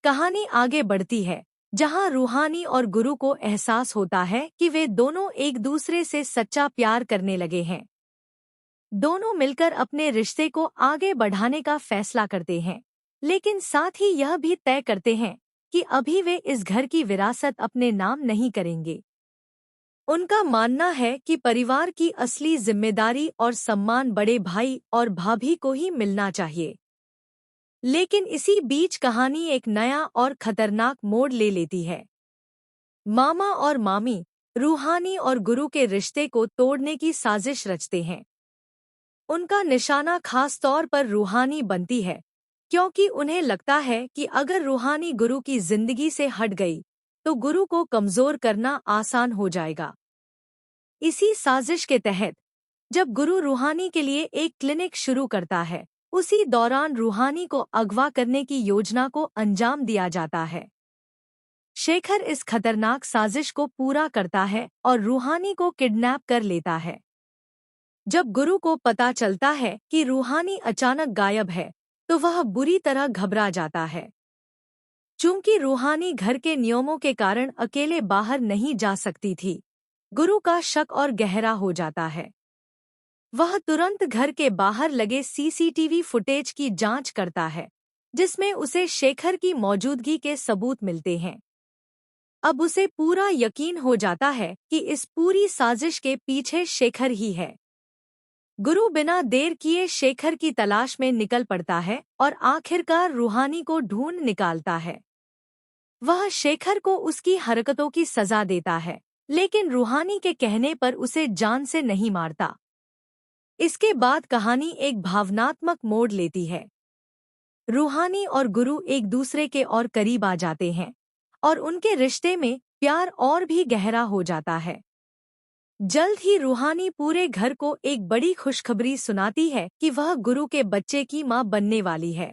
कहानी आगे बढ़ती है, जहां रूहानी और गुरु को एहसास होता है कि वे दोनों एक दूसरे से सच्चा प्यार करने लगे हैं। दोनों मिलकर अपने रिश्ते को आगे बढ़ाने का फैसला करते हैं, लेकिन साथ ही यह भी तय करते हैं कि अभी वे इस घर की विरासत अपने नाम नहीं करेंगे। उनका मानना है कि परिवार की असली जिम्मेदारी और सम्मान बड़े भाई और भाभी को ही मिलना चाहिए। लेकिन इसी बीच कहानी एक नया और खतरनाक मोड़ ले लेती है। मामा और मामी रूहानी और गुरु के रिश्ते को तोड़ने की साजिश रचते हैं। उनका निशाना खास तौर पर रूहानी बनती है, क्योंकि उन्हें लगता है कि अगर रूहानी गुरु की जिंदगी से हट गई तो गुरु को कमजोर करना आसान हो जाएगा। इसी साजिश के तहत जब गुरु रूहानी के लिए एक क्लिनिक शुरू करता है, उसी दौरान रूहानी को अगवा करने की योजना को अंजाम दिया जाता है। शेखर इस खतरनाक साजिश को पूरा करता है और रूहानी को किडनैप कर लेता है। जब गुरु को पता चलता है कि रूहानी अचानक गायब है, तो वह बुरी तरह घबरा जाता है। चूंकि रूहानी घर के नियमों के कारण अकेले बाहर नहीं जा सकती थी, गुरु का शक और गहरा हो जाता है। वह तुरंत घर के बाहर लगे सीसीटीवी फुटेज की जांच करता है, जिसमें उसे शेखर की मौजूदगी के सबूत मिलते हैं। अब उसे पूरा यकीन हो जाता है कि इस पूरी साजिश के पीछे शेखर ही है। गुरु बिना देर किए शेखर की तलाश में निकल पड़ता है और आखिरकार रूहानी को ढूंढ निकालता है। वह शेखर को उसकी हरकतों की सजा देता है, लेकिन रूहानी के कहने पर उसे जान से नहीं मारता। इसके बाद कहानी एक भावनात्मक मोड़ लेती है। रूहानी और गुरु एक दूसरे के और करीब आ जाते हैं और उनके रिश्ते में प्यार और भी गहरा हो जाता है। जल्द ही रूहानी पूरे घर को एक बड़ी खुशखबरी सुनाती है कि वह गुरु के बच्चे की मां बनने वाली है।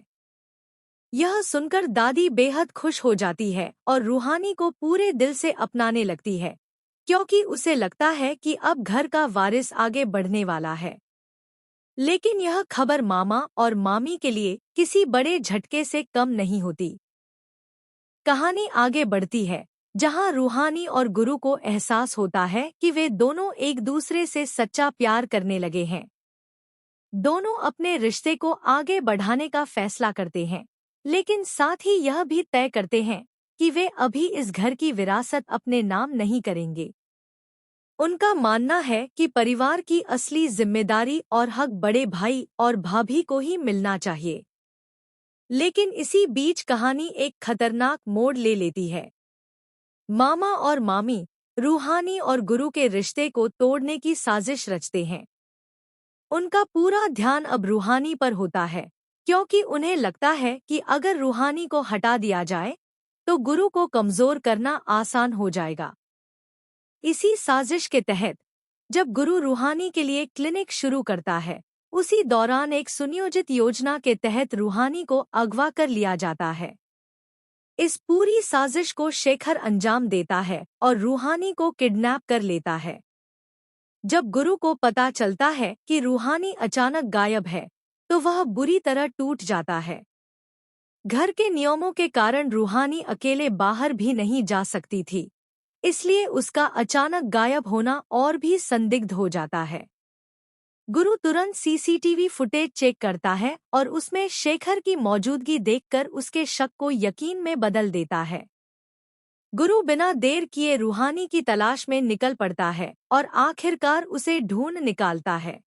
यह सुनकर दादी बेहद खुश हो जाती है और रूहानी को पूरे दिल से अपनाने लगती है, क्योंकि उसे लगता है कि अब घर का वारिस आगे बढ़ने वाला है। लेकिन यह खबर मामा और मामी के लिए किसी बड़े झटके से कम नहीं होती। कहानी आगे बढ़ती है, जहां रूहानी और गुरु को एहसास होता है कि वे दोनों एक दूसरे से सच्चा प्यार करने लगे हैं। दोनों अपने रिश्ते को आगे बढ़ाने का फैसला करते हैं, लेकिन साथ ही यह भी तय करते हैं कि वे अभी इस घर की विरासत अपने नाम नहीं करेंगे। उनका मानना है कि परिवार की असली जिम्मेदारी और हक बड़े भाई और भाभी को ही मिलना चाहिए। लेकिन इसी बीच कहानी एक खतरनाक मोड़ ले लेती है। मामा और मामी रूहानी और गुरु के रिश्ते को तोड़ने की साजिश रचते हैं। उनका पूरा ध्यान अब रूहानी पर होता है, क्योंकि उन्हें लगता है कि अगर रूहानी को हटा दिया जाए तो गुरु को कमजोर करना आसान हो जाएगा। इसी साजिश के तहत जब गुरु रूहानी के लिए क्लिनिक शुरू करता है, उसी दौरान एक सुनियोजित योजना के तहत रूहानी को अगवा कर लिया जाता है। इस पूरी साजिश को शेखर अंजाम देता है और रूहानी को किडनैप कर लेता है। जब गुरु को पता चलता है कि रूहानी अचानक गायब है, तो वह बुरी तरह टूट जाता है। घर के नियमों के कारण रूहानी अकेले बाहर भी नहीं जा सकती थी, इसलिए उसका अचानक गायब होना और भी संदिग्ध हो जाता है। गुरु तुरंत सीसीटीवी फुटेज चेक करता है और उसमें शेखर की मौजूदगी देखकर उसके शक को यकीन में बदल देता है। गुरु बिना देर किए रूहानी की तलाश में निकल पड़ता है और आखिरकार उसे ढूंढ निकालता है।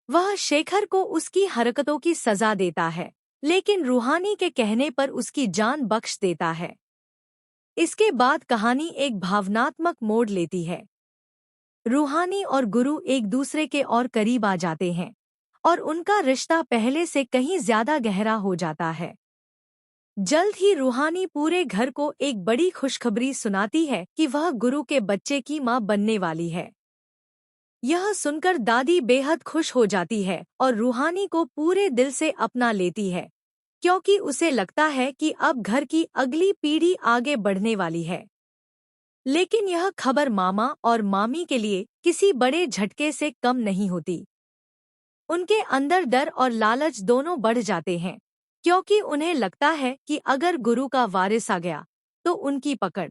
वह शेखर को उसकी हरकतों की सजा देता है, लेकिन रूहानी के कहने पर उसकी जान बख्श देता है। इसके बाद कहानी एक भावनात्मक मोड़ लेती है। रूहानी और गुरु एक दूसरे के और करीब आ जाते हैं और उनका रिश्ता पहले से कहीं ज्यादा गहरा हो जाता है। जल्द ही रूहानी पूरे घर को एक बड़ी खुशखबरी सुनाती है कि वह गुरु के बच्चे की मां बनने वाली है। यह सुनकर दादी बेहद खुश हो जाती है और रूहानी को पूरे दिल से अपना लेती है, क्योंकि उसे लगता है कि अब घर की अगली पीढ़ी आगे बढ़ने वाली है। लेकिन यह खबर मामा और मामी के लिए किसी बड़े झटके से कम नहीं होती। उनके अंदर डर और लालच दोनों बढ़ जाते हैं, क्योंकि उन्हें लगता है कि अगर गुरु का वारिस आ गया तो उनकी पकड़